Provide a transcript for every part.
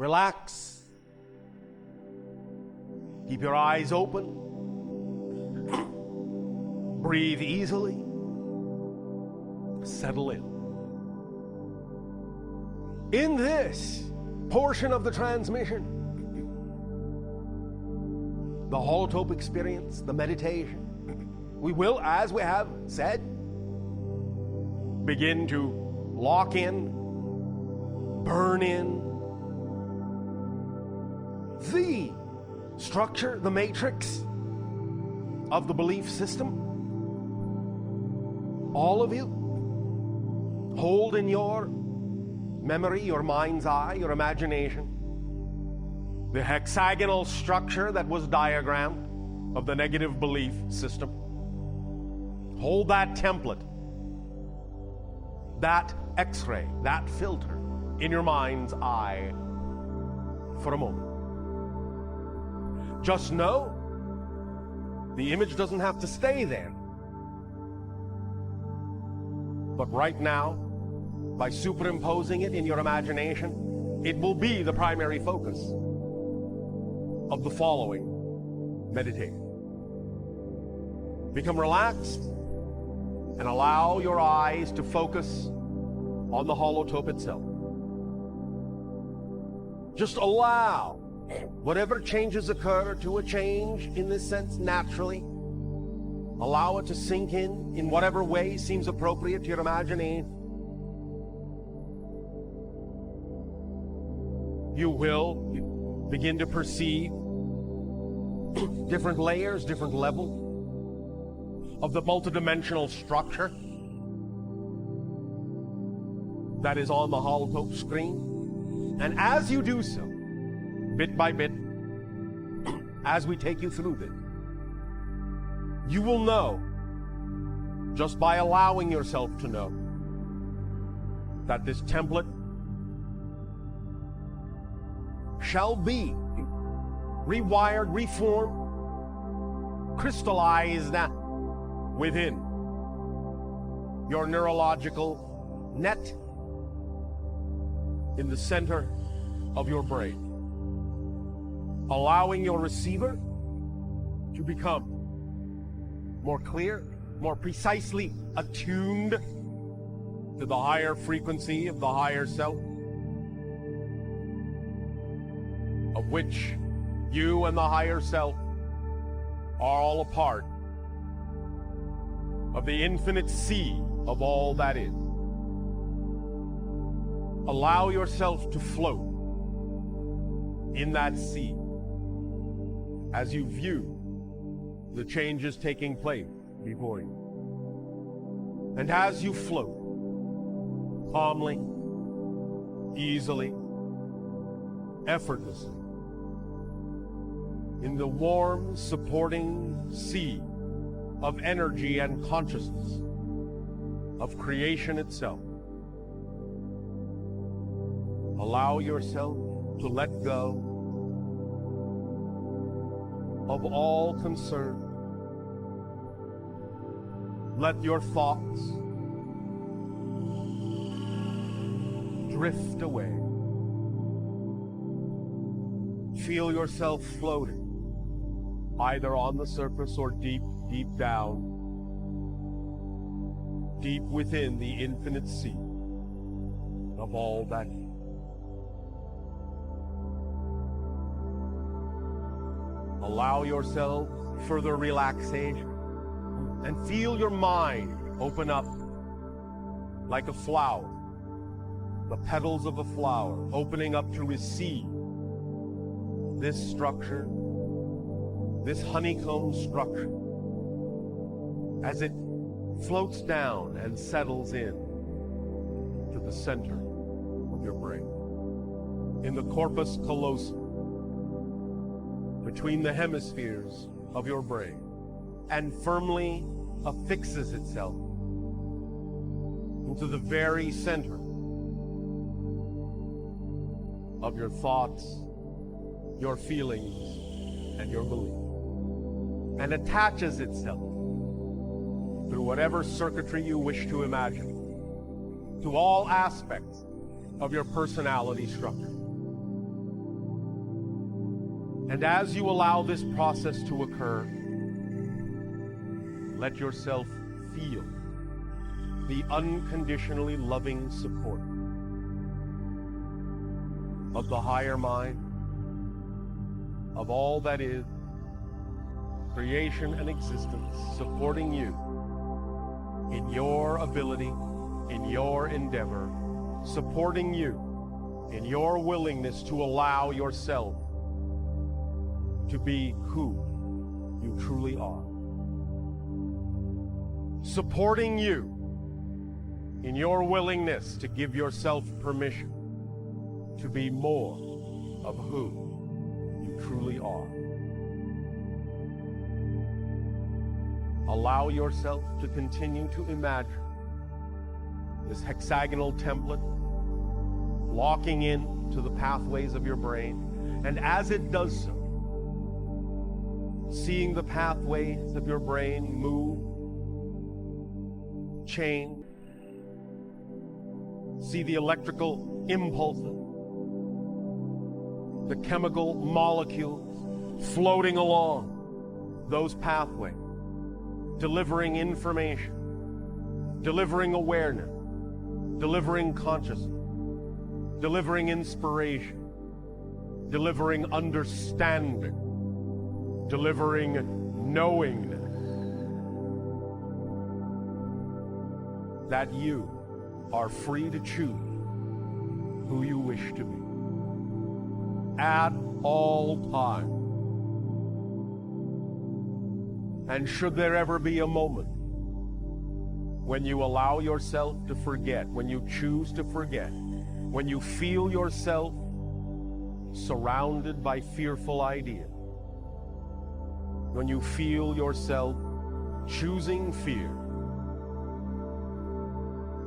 Relax. Keep your eyes open. Breathe easily. Settle in. In this portion of the transmission, the holotrope experience, the meditation, we will, as we have said, begin to lock in, burn in the structure, the matrix of the belief system. All of you hold in your memory, your mind's eye, your imagination, the hexagonal structure that was diagrammed of the negative belief system. Hold that template, that x-ray, that filter in your mind's eye for a moment. Just know the image doesn't have to stay there. But right now, by superimposing it in your imagination, it will be the primary focus of the following meditation. Become relaxed and allow your eyes to focus on the holotrope itself. Just allow whatever changes occur to a change in this sense naturally. Allow it to sink in whatever way seems appropriate to your imagination. You will begin to perceive different layers, different levels of the multidimensional structure that is on the holotrope screen. And as you do so, bit by bit, as we take you through this, you will know, just by allowing yourself to know, that this template shall be rewired, reformed, crystallized within your neurological net in the center of your brain, allowing your receiver to become more clear, more precisely attuned to the higher frequency of the higher self, of which you and the higher self are all a part of the infinite sea of all that is. Allow yourself to float in that sea as you view the changes taking place before you. And as you float calmly, easily, effortlessly in the warm, supporting sea of energy and consciousness of creation itself, allow yourself to let go of all concern. Let your thoughts drift away. Feel yourself floating, either on the surface or deep, deep down, deep within the infinite sea of all that is. Allow yourself further relaxation and feel your mind open up like a flower, the petals of a flower opening up to receive this structure, this honeycomb structure, as it floats down and settles in to the center of your brain, in the corpus callosum, between the hemispheres of your brain, and firmly affixes itself into the very center of your thoughts, your feelings, and your beliefs, and attaches itself through whatever circuitry you wish to imagine to all aspects of your personality structure. And as you allow this process to occur, let yourself feel the unconditionally loving support of the higher mind, of all that is, creation and existence, supporting you in your ability, in your endeavor, supporting you in your willingness to allow yourself to be who you truly are. Supporting you in your willingness to give yourself permission to be more of who you truly are. Allow yourself to continue to imagine this hexagonal template locking in to the pathways of your brain, and as it does so, seeing the pathways of your brain move, change, see the electrical impulses, the chemical molecules floating along those pathways, delivering information, delivering awareness, delivering consciousness, delivering inspiration, delivering understanding, delivering knowingness that you are free to choose who you wish to be at all times. And should there ever be a moment when you allow yourself to forget, when you choose to forget, when you feel yourself surrounded by fearful ideas, when you feel yourself choosing fear,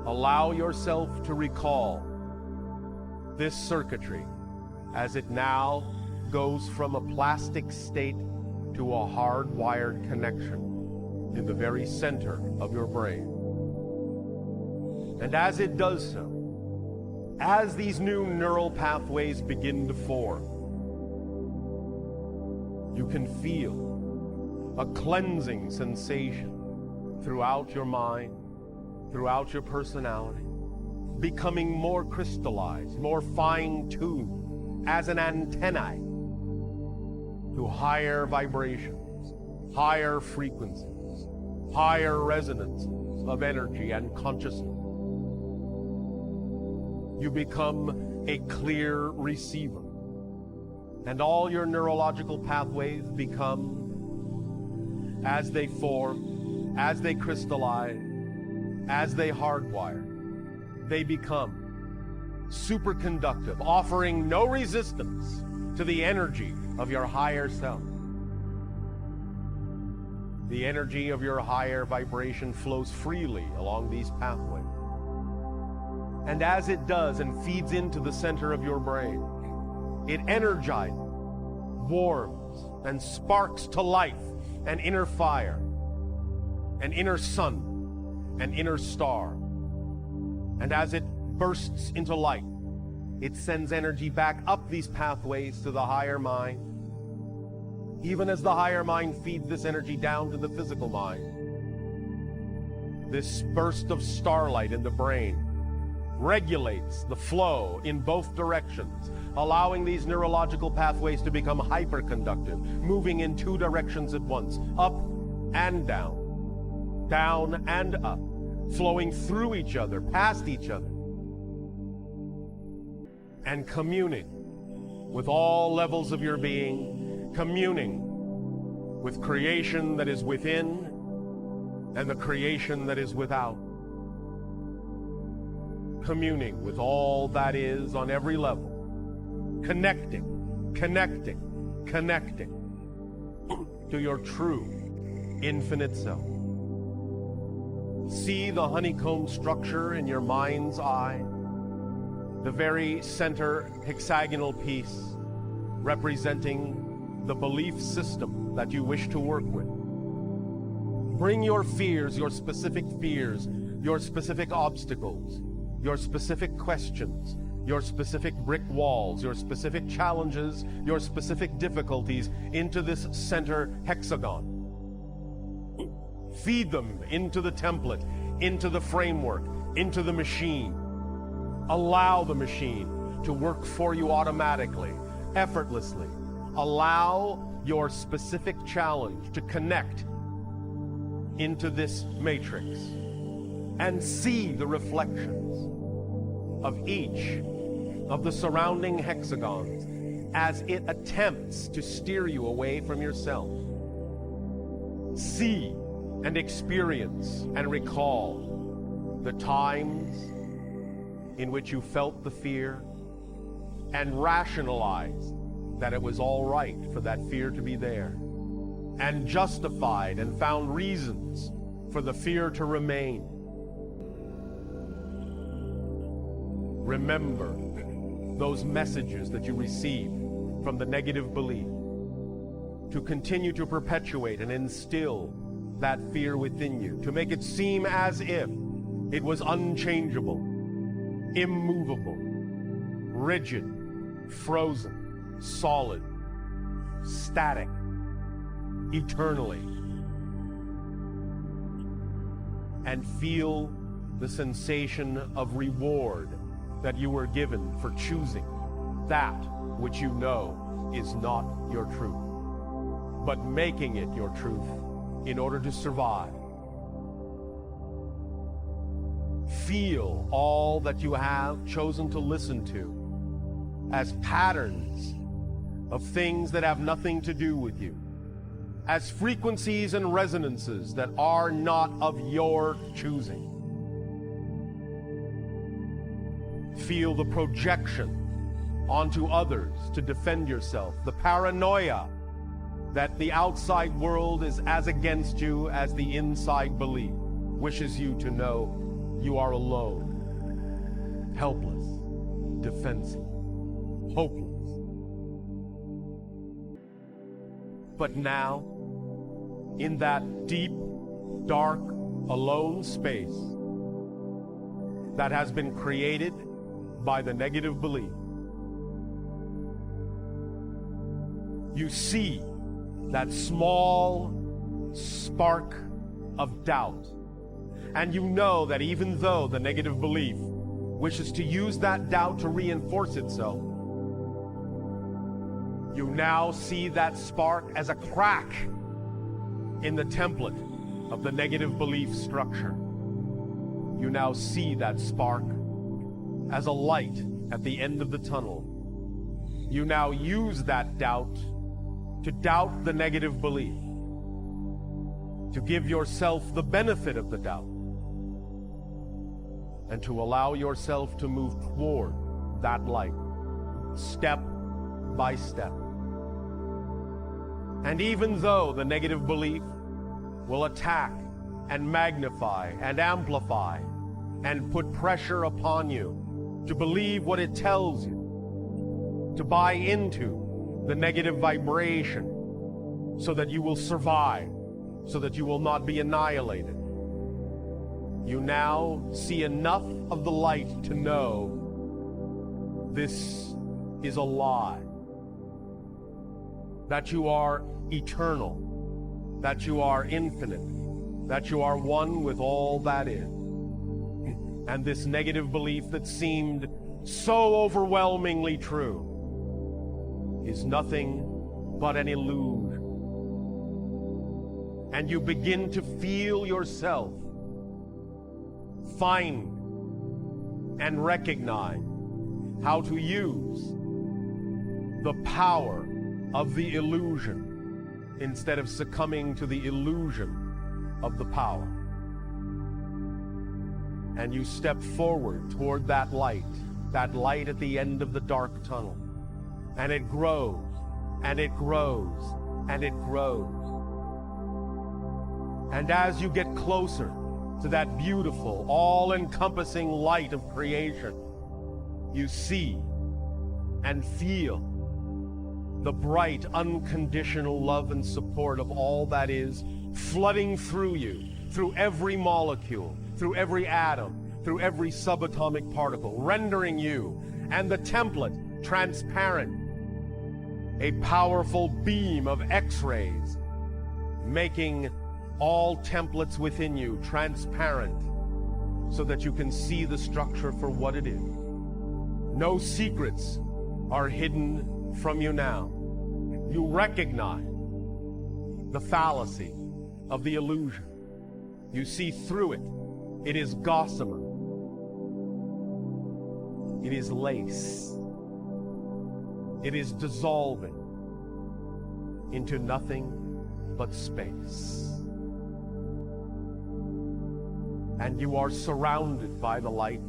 allow yourself to recall this circuitry as it now goes from a plastic state to a hardwired connection in the very center of your brain. And as it does so, as these new neural pathways begin to form, you can feel a cleansing sensation throughout your mind, throughout your personality, becoming more crystallized, more fine-tuned as an antennae to higher vibrations, higher frequencies, higher resonances of energy and consciousness. You become a clear receiver, and all your neurological pathways become, as they form, as they crystallize, as they hardwire, they become superconductive, offering no resistance to the energy of your higher self. The energy of your higher vibration flows freely along these pathways. And as it does and feeds into the center of your brain, it energizes, warms, and sparks to life an inner fire, an inner sun, an inner star. And as it bursts into light, it sends energy back up these pathways to the higher mind, even as the higher mind feeds this energy down to the physical mind. This burst of starlight in the brain regulates the flow in both directions, allowing these neurological pathways to become hyperconductive, moving in two directions at once, up and down, down and up, flowing through each other, past each other, and communing with all levels of your being, communing with creation that is within and the creation that is without, communing with all that is on every level, connecting, connecting, connecting to your true infinite self. See the honeycomb structure in your mind's eye, the very center hexagonal piece representing the belief system that you wish to work with. Bring your fears, your specific obstacles, your specific questions, your specific brick walls, your specific challenges, your specific difficulties into this center hexagon. Feed them into the template, into the framework, into the machine. Allow the machine to work for you automatically, effortlessly. Allow your specific challenge to connect into this matrix and see the reflections of each of the surrounding hexagons as it attempts to steer you away from yourself. See and experience and recall the times in which you felt the fear and rationalized that it was all right for that fear to be there, and justified and found reasons for the fear to remain. Remember those messages that you received from the negative belief to continue to perpetuate and instill that fear within you, to make it seem as if it was unchangeable, immovable, rigid, frozen, solid, static, eternally. And feel the sensation of reward that you were given for choosing that which you know is not your truth, but making it your truth in order to survive. Feel all that you have chosen to listen to as patterns of things that have nothing to do with you, as frequencies and resonances that are not of your choosing. Feel the projection onto others to defend yourself, the paranoia that the outside world is as against you as the inside belief wishes you to know you are alone, helpless, defensive, hopeless. But now, in that deep, dark, alone space that has been created by the negative belief, you see that small spark of doubt. And you know that even though the negative belief wishes to use that doubt to reinforce itself, you now see that spark as a crack in the template of the negative belief structure. You now see that spark as a light at the end of the tunnel. You now use that doubt to doubt the negative belief, to give yourself the benefit of the doubt, and to allow yourself to move toward that light, step by step. And even though the negative belief will attack and magnify and amplify and put pressure upon you to believe what it tells you, to buy into the negative vibration so that you will survive, so that you will not be annihilated, you now see enough of the light to know this is a lie, that you are eternal, that you are infinite, that you are one with all that is. And this negative belief that seemed so overwhelmingly true is nothing but an illusion. And you begin to feel yourself find and recognize how to use the power of the illusion instead of succumbing to the illusion of the power. And you step forward toward that light at the end of the dark tunnel. And it grows, and it grows, and it grows. And as you get closer to that beautiful, all-encompassing light of creation, you see and feel the bright, unconditional love and support of all that is flooding through you, through every molecule, through every atom, through every subatomic particle, rendering you and the template transparent. A powerful beam of X-rays, making all templates within you transparent so that you can see the structure for what it is. No secrets are hidden from you now. You recognize the fallacy of the illusion. You see through it. It is gossamer. It is lace. It is dissolving into nothing but space. And you are surrounded by the light,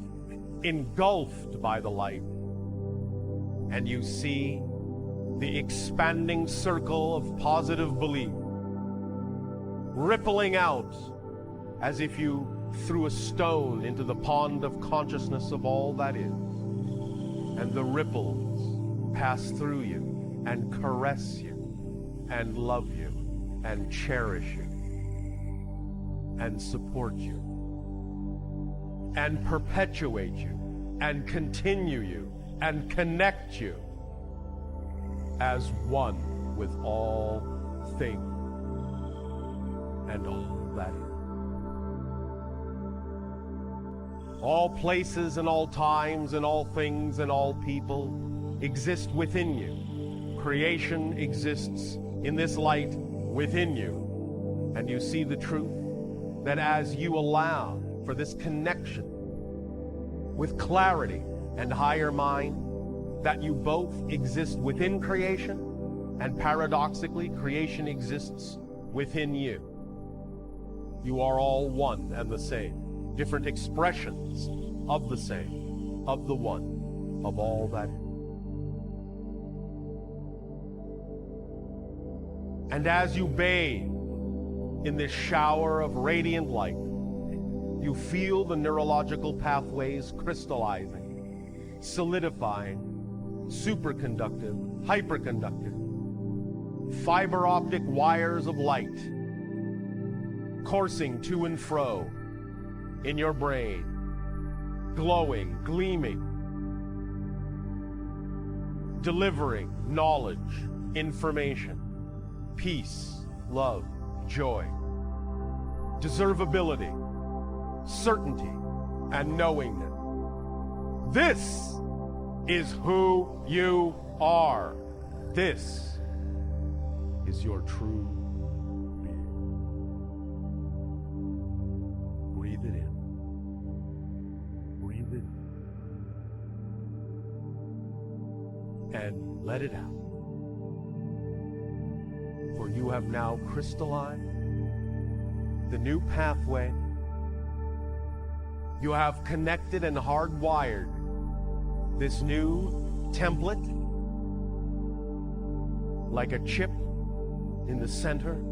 engulfed by the light, and you see the expanding circle of positive belief rippling out as if you threw a stone into the pond of consciousness of all that is. And the ripples pass through you and caress you and love you and cherish you and support you and perpetuate you and continue you and connect you as one with all things and all that is. All places and all times and all things and all people exist within you. Creation exists in this light within you. And you see the truth that as you allow for this connection with clarity and higher mind, that you both exist within creation, and paradoxically, creation exists within you. You are all one and the same, different expressions of the same, of the one, of all that is. And as you bathe in this shower of radiant light, you feel the neurological pathways crystallizing, solidifying, superconductive, hyperconductive, fiber optic wires of light coursing to and fro in your brain, glowing, gleaming, delivering knowledge, information, peace, love, joy, deservability, certainty, and knowingness. This is who you are. This is your true being. Breathe it in. Breathe it in. And let it out. For you have now crystallized the new pathway. You have connected and hardwired this new template like a chip in the center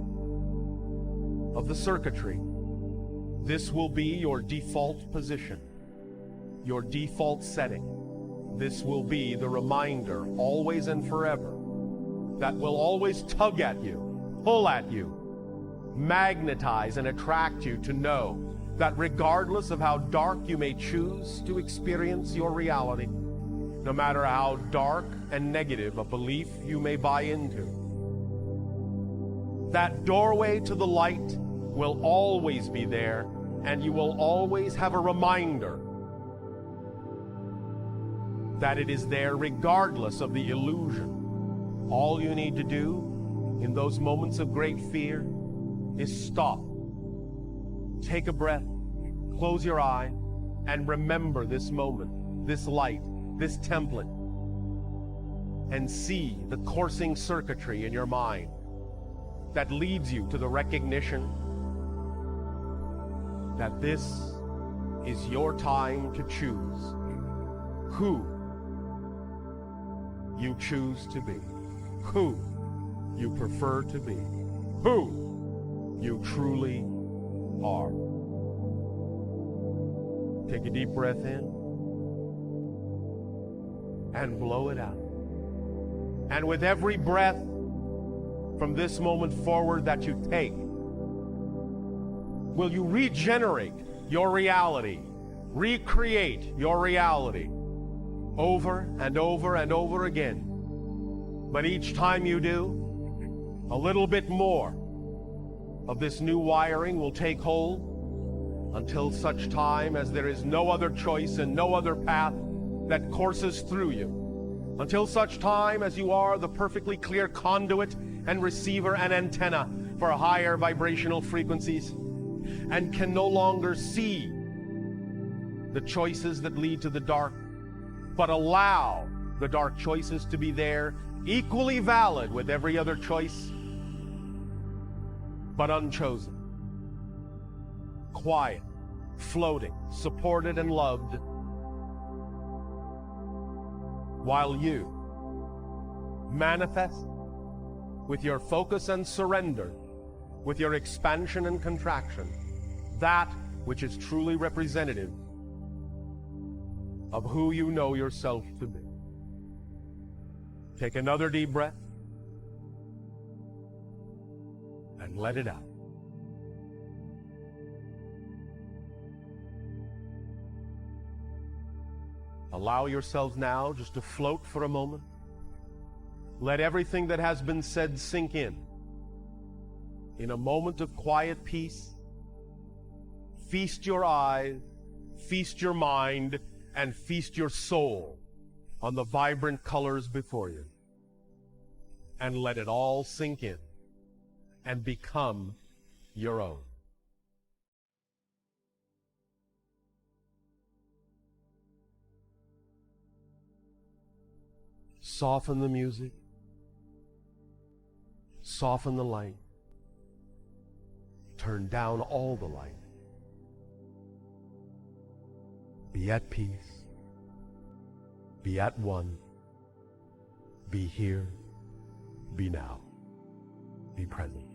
of the circuitry. This will be your default position, your default setting. This will be the reminder, always and forever, that will always tug at you, pull at you, magnetize and attract you to know that regardless of how dark you may choose to experience your reality, no matter how dark and negative a belief you may buy into, that doorway to the light will always be there, and you will always have a reminder that it is there regardless of the illusion. All you need to do in those moments of great fear is stop, take a breath, close your eye, and remember this moment, this light, this template, and see the coursing circuitry in your mind that leads you to the recognition that this is your time to choose who you choose to be, who you prefer to be, who you truly are. Take a deep breath in and blow it out. And with every breath from this moment forward that you take, will you regenerate your reality, recreate your reality over and over and over again. But each time you do, a little bit more of this new wiring will take hold until such time as there is no other choice and no other path that courses through you. Until such time as you are the perfectly clear conduit and receiver and antenna for higher vibrational frequencies and can no longer see the choices that lead to the dark, but allow the dark choices to be there, equally valid with every other choice, but unchosen. Quiet, floating, supported and loved, while you manifest with your focus and surrender, with your expansion and contraction, that which is truly representative of who you know yourself to be. Take another deep breath and let it out. Allow yourselves now just to float for a moment. Let everything that has been said sink in. In a moment of quiet peace, feast your eyes, feast your mind, and feast your soul on the vibrant colors before you. And let it all sink in and become your own. Soften the music. Soften the light. Turn down all the light. Be at peace. Be at one. Be here. Be now. Be present.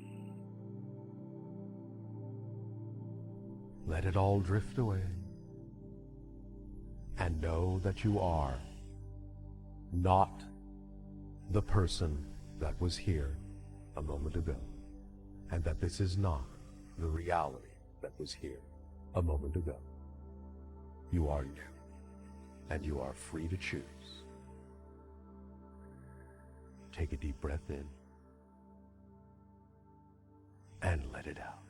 Let it all drift away. And know that you are not the person that was here a moment ago, and that this is not the reality that was here a moment ago. You are you, and you are free to choose. Take a deep breath in and let it out.